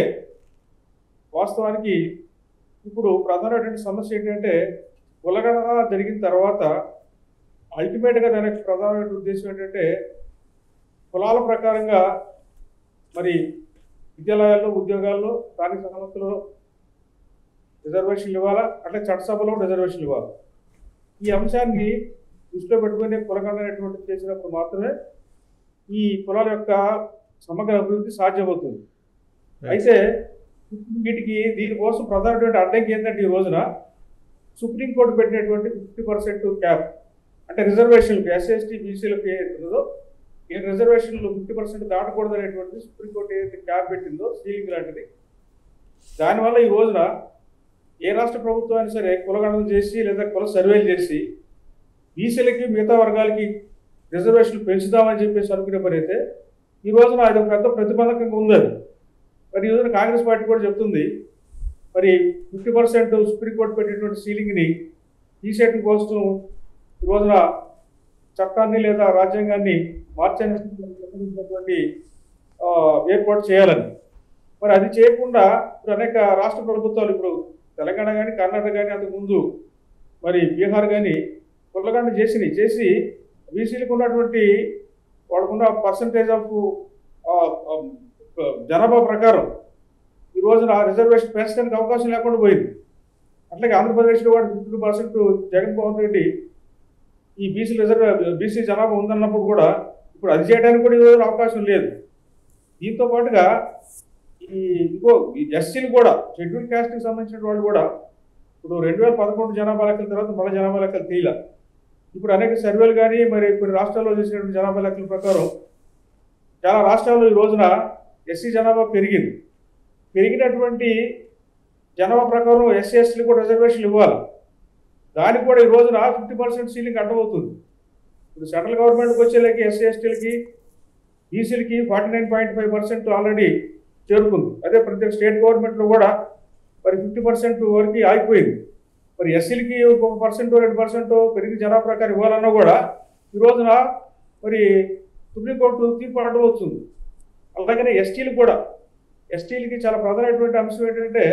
వాస్తవానికి ఇప్పుడు ప్రధానమైనటువంటి సమస్య ఏంటంటే, కులగణన జరిగిన తర్వాత అల్టిమేట్గా దానికి ప్రధానమైన ఉద్దేశం ఏంటంటే, కులాల ప్రకారంగా మరి విద్యాలయాల్లో, ఉద్యోగాల్లో, స్థానిక సంస్థల్లో రిజర్వేషన్లు ఇవ్వాలా, అట్లా చట్టసభలో రిజర్వేషన్లు ఇవ్వాలి. ఈ అంశాన్ని దృష్టిలో పెట్టుకుని కులగణన అనేటువంటిది చేసినప్పుడు మాత్రమే ఈ కులాల యొక్క సమగ్ర అభివృద్ధి సాధ్యమవుతుంది. అయితే వీటికి దీనికోసం ప్రధానమైన అడ్డంకి ఏంటంటే, ఈ రోజున సుప్రీంకోర్టు పెట్టినటువంటి 50% క్యాప్, అంటే రిజర్వేషన్లకు ఎస్సీ ఎస్టీ బీసీలకు ఏదో ఈ రిజర్వేషన్లు 50% దాటకూడదు అనేటువంటిది సుప్రీంకోర్టు ఏదైతే క్యాప్ పెట్టిందో, సీలింగ్ లాంటిది, దానివల్ల ఈ రోజున ఏ రాష్ట్ర ప్రభుత్వం అయినా సరే కులగణన చేసి లేదా కుల సర్వేలు చేసి బీసీలకి మిగతా వర్గాలకి రిజర్వేషన్లు పెంచుదామని చెప్పేసి అనుకునే పని అయితే ఈ రోజున అది ఒక పెద్ద ప్రతిబంధకంగా ఉంది. అది మరి ఈ రోజున కాంగ్రెస్ పార్టీ కూడా చెప్తుంది, మరి 50% సుప్రీంకోర్టు పెట్టినటువంటి సీలింగ్ని తీసేయడం కోసం ఈ రోజున చట్టాన్ని లేదా రాజ్యాంగాన్ని మార్చేటువంటి ఏర్పాటు చేయాలని. మరి అది చేయకుండా ఇప్పుడు అనేక రాష్ట్ర ప్రభుత్వాలు, ఇప్పుడు తెలంగాణ కానీ కర్ణాటక కానీ అంతకుముందు మరి బీహార్ కానీ కులగణన చేసి బీసీలకు ఉన్నటువంటి వాళ్ళకున్న పర్సంటేజ్ ఆఫ్ జనాభా ప్రకారం ఈ రోజున రిజర్వేషన్ పెంచడానికి అవకాశం లేకుండా పోయింది. అట్లాగే ఆంధ్రప్రదేశ్లో కూడా 50% జగన్మోహన్ రెడ్డి ఈ బీసీ జనాభా ఉందన్నప్పుడు కూడా ఇప్పుడు అది చేయడానికి కూడా ఈ రోజున అవకాశం లేదు. దీంతో పాటుగా ఈ ఎస్సీలు కూడా, షెడ్యూల్ క్యాస్ట్కి సంబంధించిన వాళ్ళు కూడా ఇప్పుడు 2011 జనాభా లెక్కల తర్వాత మళ్ళీ జనాభా లెక్కలు తీయాల. ఇప్పుడు అనేక సర్వేలు కానీ మరి కొన్ని రాష్ట్రాల్లో చేసినటువంటి జనాభా లెక్కల ప్రకారం చాలా రాష్ట్రాల్లో ఈ రోజున ఎస్సీ జనాభా పెరిగినటువంటి జనాభా ప్రకారం ఎస్సీ ఎస్టీలు కూడా రిజర్వేషన్లు ఇవ్వాలి. దానికి కూడా ఈ రోజున 50% సీలింగ్ అడ్డమవుతుంది. ఇప్పుడు సెంట్రల్ గవర్నమెంట్కి వచ్చేలాకి ఎస్సీ ఎస్టీలకి బీసీలకి 49.5% ఆల్రెడీ చేరుకుంది. అదే ప్రతి స్టేట్ గవర్నమెంట్లో కూడా మరి 50% వరకు ఆగిపోయింది. మరి ఎస్సీలకి 1% 2% పెరిగి జనాభా ప్రకారం ఇవ్వాలన్నా కూడా ఈ రోజున మరి సుప్రీంకోర్టు తీర్పు అడ్డవస్తుంది. అలాగనే ఎస్టీలకి చాలా ప్రధానమైనటువంటి అంశం ఏంటంటే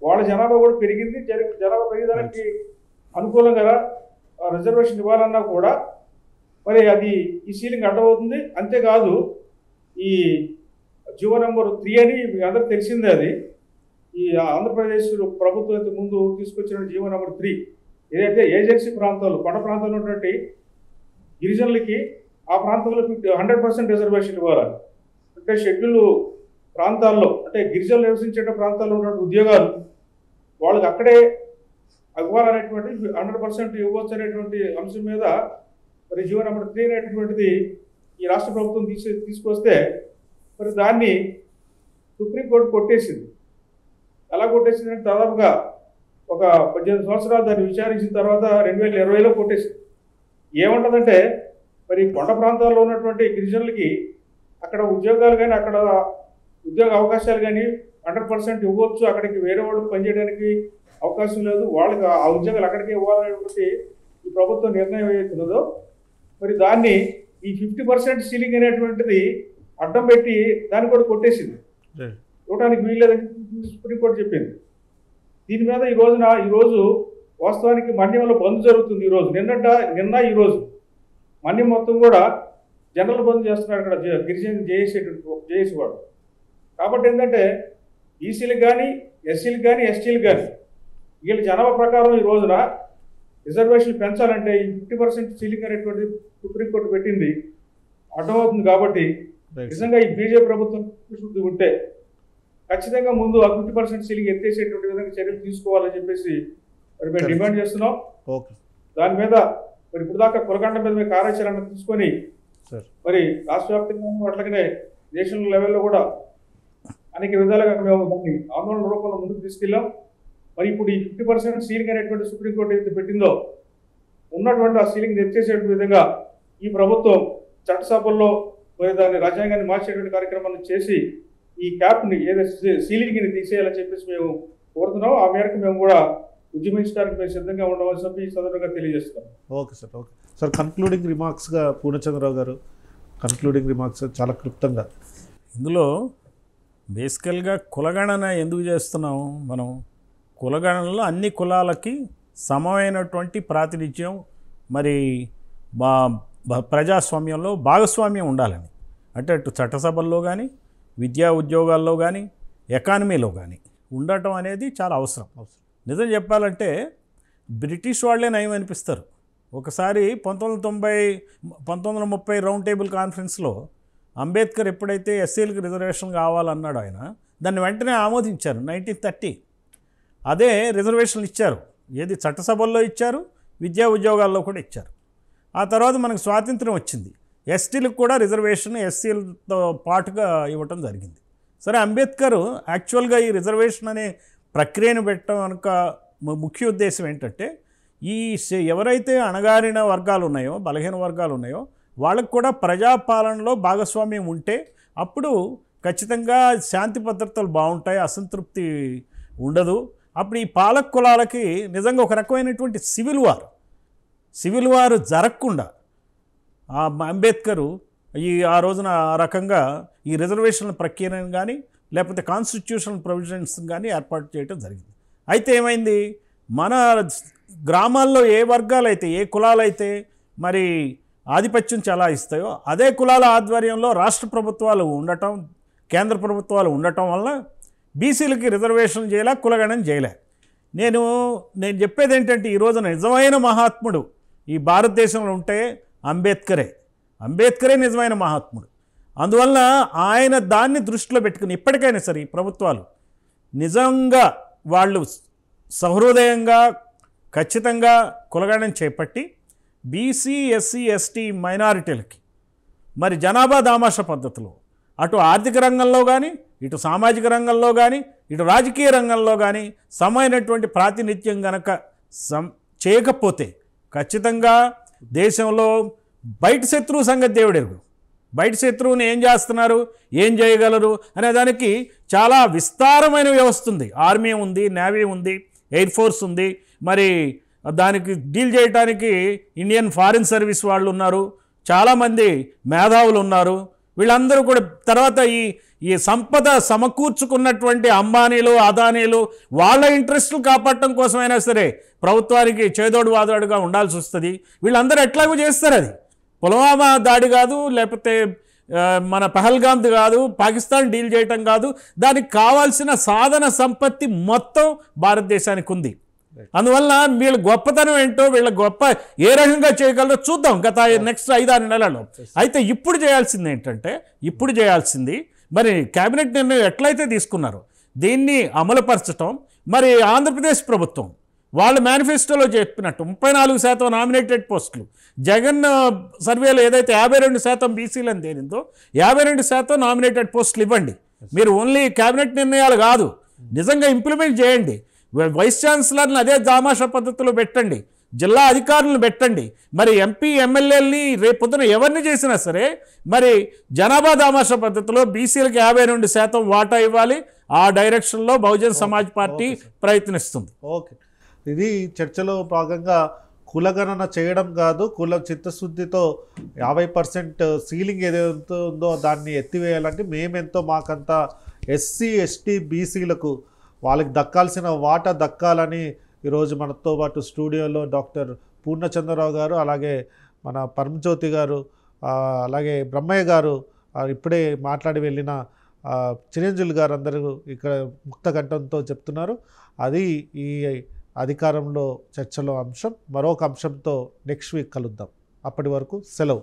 వాళ్ళ జనాభా కూడా పెరిగింది. జనాభా పెరిగేదానికి అనుకూలంగా రిజర్వేషన్ ఇవ్వాలన్నా కూడా మరి అది ఈ సీలింగ్ అడ్డమవుతుంది. అంతేకాదు ఈ జీవో నెంబర్ 3 అని మీ అందరికి తెలిసిందే. అది ఈ ఆంధ్రప్రదేశ్ ప్రభుత్వం ముందు తీసుకొచ్చిన జీవో నెంబర్ 3 ఏదైతే ఏజెన్సీ ప్రాంతాలు, కొండ ప్రాంతాల్లో ఉన్నటువంటి గిరిజనులకి ఆ ప్రాంతంలో 100% రిజర్వేషన్ ఇవ్వాలి. అంటే షెడ్యూల్ ప్రాంతాల్లో, అంటే గిరిజనులు నివసించే ప్రాంతాల్లో ఉన్నటువంటి ఉద్యోగాలు వాళ్ళకి అక్కడే ఇవ్వాలనేటువంటి 100% ఇవ్వచ్చు అనేటువంటి అంశం మీద మరి జీవో నెంబర్ 3 అనేటువంటిది ఈ రాష్ట్ర ప్రభుత్వం తీసుకొస్తే మరి దాన్ని సుప్రీంకోర్టు కొట్టేసింది. ఎలా కొట్టేసిందంటే దాదాపుగా ఒక 18 సంవత్సరాలు దాన్ని విచారించిన తర్వాత 2020లో కొట్టేసింది. ఏమంటదంటే మరి కొండ ప్రాంతాల్లో ఉన్నటువంటి గిరిజనులకి అక్కడ ఉద్యోగాలు కానీ, అక్కడ ఉద్యోగ అవకాశాలు కానీ 100% ఇవ్వచ్చు. అక్కడికి వేరే వాళ్ళు పనిచేయడానికి అవకాశం లేదు. వాళ్ళకి ఆ ఉద్యోగాలు అక్కడికే ఇవ్వాలనేటువంటి ఈ ప్రభుత్వ నిర్ణయం ఏదైతున్నదో మరి దాన్ని ఈ 50% సీలింగ్ అనేటువంటిది అడ్డం పెట్టి దాన్ని కూడా కొట్టేసింది. ఇవ్వడానికి వీల్లేదని సుప్రీంకోర్టు చెప్పింది. దీని మీద ఈరోజు వాస్తవానికి మన్యంలో బంద్ జరుగుతుంది. నిన్న ఈరోజు మన్యం మొత్తం కూడా జనరల్ బంద్ చేస్తున్నారు అక్కడ గిరిజన జేఏసీ వాడు. కాబట్టి ఏంటంటే బీసీలకు కానీ, ఎస్సీలకు కానీ, ఎస్టీలకు కానీ వీళ్ళ జనాభా ప్రకారం ఈ రోజున రిజర్వేషన్ పెంచాలంటే ఈ 50% సీలింగ్ అనేటువంటి సుప్రీంకోర్టు పెట్టింది అడ్డమవుతుంది. కాబట్టి నిజంగా ఈ బీజేపీ ప్రభుత్వం శుద్ధి ఉంటే ఖచ్చితంగా ముందు ఆ 50% సీలింగ్ ఎత్తేసేటువంటి విధంగా చర్యలు తీసుకోవాలని చెప్పేసి మరి మేము డిమాండ్ చేస్తున్నాం. దాని మీద మరి ఇప్పుడు దాకా కులగండ మీద కార్యాచరణ తీసుకొని మరి రాష్ట్ర వ్యాప్తంగా అట్లాగనే నేషనల్ లెవెల్లో కూడా అనేక విధాలుగా మేము దాన్ని ఆందోళన రూపంలో ముందుకు తీసుకెళ్ళాం. మరి ఇప్పుడు ఈ 50% సీలింగ్ అనేటువంటి సుప్రీంకోర్టు ఏదైతే పెట్టిందో ఉన్నటువంటి ఆ సీలింగ్ ఎత్తేసేటువంటి విధంగా ఈ ప్రభుత్వం చట్టసభల్లో మరి దాన్ని రాజ్యాంగాన్ని మార్చేటువంటి కార్యక్రమాన్ని చేసి ఈ క్యాప్ని ఏదైతే సీలింగ్ని తీసేయాలని చెప్పేసి మేము కోరుతున్నాం. ఆ మేరకు మేము కూడా ఉద్యమించడానికి మేము సిద్ధంగా ఉండవలసిన ఈ సందర్భంగా తెలియజేస్తున్నాం. ఓకే సార్ కన్క్లూడింగ్ రిమార్క్స్గా పూర్ణచంద్రరావు గారు కన్క్లూడింగ్ రిమార్క్స్ చాలా క్లుప్తంగా. ఇందులో బేసికల్గా కులగణన ఎందుకు చేస్తున్నాం మనం? కులగణనలో అన్ని కులాలకి సమమైనటువంటి ప్రాతినిధ్యం మరి ప్రజాస్వామ్యంలో భాగస్వామ్యం ఉండాలని, అంటే అటు చట్టసభల్లో కానీ, విద్యా ఉద్యోగాల్లో కానీ, ఎకానమీలో కానీ ఉండటం అనేది చాలా అవసరం. నిజం చెప్పాలంటే బ్రిటిష్ వాళ్ళే నయం అనిపిస్తారు. ఒకసారి 1930 రౌండ్ టేబుల్ కాన్ఫరెన్స్లో అంబేద్కర్ ఎప్పుడైతే ఎస్సీలకు రిజర్వేషన్ కావాలన్నాడు ఆయన, దాన్ని వెంటనే ఆమోదించారు. 1930 అదే రిజర్వేషన్లు ఇచ్చారు. ఏది చట్టసభల్లో ఇచ్చారు, విద్యా ఉద్యోగాల్లో కూడా ఇచ్చారు. ఆ తర్వాత మనకు స్వాతంత్రం వచ్చింది, ఎస్టీలకు కూడా రిజర్వేషన్ ఎస్సీలతో పాటుగా ఇవ్వటం జరిగింది. సరే, అంబేద్కర్ యాక్చువల్గా ఈ రిజర్వేషన్ అనే ప్రక్రియను పెట్టడం కనుక ముఖ్య ఉద్దేశం ఏంటంటే ఈ ఎవరైతే అణగారిన వర్గాలు ఉన్నాయో, బలహీన వర్గాలు ఉన్నాయో వాళ్ళకు కూడా ప్రజాపాలనలో భాగస్వామ్యం ఉంటే అప్పుడు ఖచ్చితంగా శాంతి భద్రతలు బాగుంటాయి, అసంతృప్తి ఉండదు. అప్పుడు ఈ పాలక కులాలకి నిజంగా ఒక రకమైనటువంటి సివిల్ వార్ జరగకుండా అంబేద్కరు ఆ రోజున ఆ రకంగా ఈ రిజర్వేషన్ల ప్రక్రియను కానీ లేకపోతే కాన్స్టిట్యూషనల్ ప్రొవిజన్స్ కానీ ఏర్పాటు చేయడం జరిగింది. అయితే ఏమైంది, మన గ్రామాల్లో ఏ వర్గాలైతే, ఏ కులాలైతే మరి ఆధిపత్యం చెలాయిస్తాయో అదే కులాల ఆధ్వర్యంలో రాష్ట్ర ప్రభుత్వాలు ఉండటం, కేంద్ర ప్రభుత్వాలు ఉండటం వల్ల బీసీలకి రిజర్వేషన్ చేయలే, కులగణన చేయలే. నేను చెప్పేది ఏంటంటే ఈరోజు నిజమైన మహాత్ముడు ఈ భారతదేశంలో ఉంటే అంబేద్కరే నిజమైన మహాత్ముడు. అందువల్ల ఆయన దాన్ని దృష్టిలో పెట్టుకుని ఇప్పటికైనా సరే ప్రభుత్వాలు నిజంగా వాళ్ళు సహృదయంగా ఖచ్చితంగా కులగణన చేపట్టి బీసీ, ఎస్సీ, ఎస్టీ మైనారిటీలకి మరి జనాభా దామాషా పద్ధతిలో అటు ఆర్థిక రంగంలో కానీ, ఇటు సామాజిక రంగంలో కానీ, ఇటు రాజకీయ రంగంలో కానీ సమైనటువంటి ప్రాతినిధ్యం గనక చేయకపోతే ఖచ్చితంగా దేశంలో బయట శత్రువు సంగతి దేవుడెరుగు. బయట శత్రువుని ఏం చేస్తున్నారు, ఏం చేయగలరు అనే దానికి చాలా విస్తారమైన వ్యవస్థ ఉంది. ఆర్మీ ఉంది, నేవీ ఉంది, ఎయిర్ ఫోర్స్ ఉంది, మరి దానికి డీల్ చేయడానికి ఇండియన్ ఫారిన్ సర్వీస్ వాళ్ళు ఉన్నారు, చాలామంది మేధావులు ఉన్నారు. వీళ్ళందరూ కూడా తర్వాత ఈ సంపద సమకూర్చుకున్నటువంటి అంబానీలు, అదానీలు వాళ్ళ ఇంట్రెస్టులు కాపాడటం కోసమైనా సరే ప్రభుత్వానికి చేదోడు వాదోడుగా ఉండాల్సి వస్తుంది. వీళ్ళందరూ ఎట్లాగో చేస్తారు. అది పుల్వామా దాడి కాదు, లేకపోతే మన పహల్గామ్ది కాదు, పాకిస్తాన్ డీల్ చేయటం కాదు, దానికి కావాల్సిన సాధన సంపత్తి మొత్తం భారతదేశానికి ఉంది. అందువల్ల వీళ్ళ గొప్పతనం ఏంటో, వీళ్ళ గొప్ప ఏ రకంగా చేయగలరో చూద్దాం గత నెక్స్ట్ 5-6 నెలల్లో. అయితే ఇప్పుడు చేయాల్సింది ఏంటంటే, ఇప్పుడు చేయాల్సింది మరి కేబినెట్ నిర్ణయం ఎట్లయితే తీసుకున్నారో దీన్ని అమలుపరచడం. మరి ఆంధ్రప్రదేశ్ ప్రభుత్వం వాళ్ళ మేనిఫెస్టోలో చెప్పినట్టు 34% నామినేటెడ్ పోస్టులు, జగన్ సర్వేలో ఏదైతే 52% బీసీలని తేలిందో 52% నామినేటెడ్ పోస్టులు ఇవ్వండి. మీరు ఓన్లీ కేబినెట్ నిర్ణయాలు కాదు, నిజంగా ఇంప్లిమెంట్ చేయండి. వైస్ ఛాన్సలర్ని అదే దామాషా పద్ధతిలో పెట్టండి, జిల్లా అధికారులను పెట్టండి. మరి ఎంపీ ఎమ్మెల్యేలని రేపొద్దున ఎవరిని చేసినా సరే మరి జనాభా దామాషా పద్ధతిలో బీసీలకు 52% వాటా ఇవ్వాలి. ఆ డైరెక్షన్లో బహుజన్ సమాజ్ పార్టీ ప్రయత్నిస్తుంది. ఓకే, ఇది చర్చలో భాగంగా కులగణన చేయడం కాదు, కుల చిత్తశుద్ధితో 50% సీలింగ్ ఏదైతే ఉందో దాన్ని ఎత్తివేయాలంటే మేమెంతో మాకంతా ఎస్సీ ఎస్టీ బీసీలకు వాళ్ళకి దక్కాల్సిన వాటా దక్కాలని ఈరోజు మనతో పాటు స్టూడియోలో డాక్టర్ పూర్ణచంద్రరావు గారు, అలాగే మన పరమజ్యోతి గారు, అలాగే బ్రహ్మయ్య గారు, ఇప్పుడే మాట్లాడి వెళ్ళిన చిరంజీవి గారు అందరూ ఇక్కడ ముక్త కంఠంతో చెప్తున్నారు. అది ఈ అధికారంలో చర్చలో అంశం. మరొక అంశంతో నెక్స్ట్ వీక్ కలుద్దాం. అప్పటి వరకు సెలవు.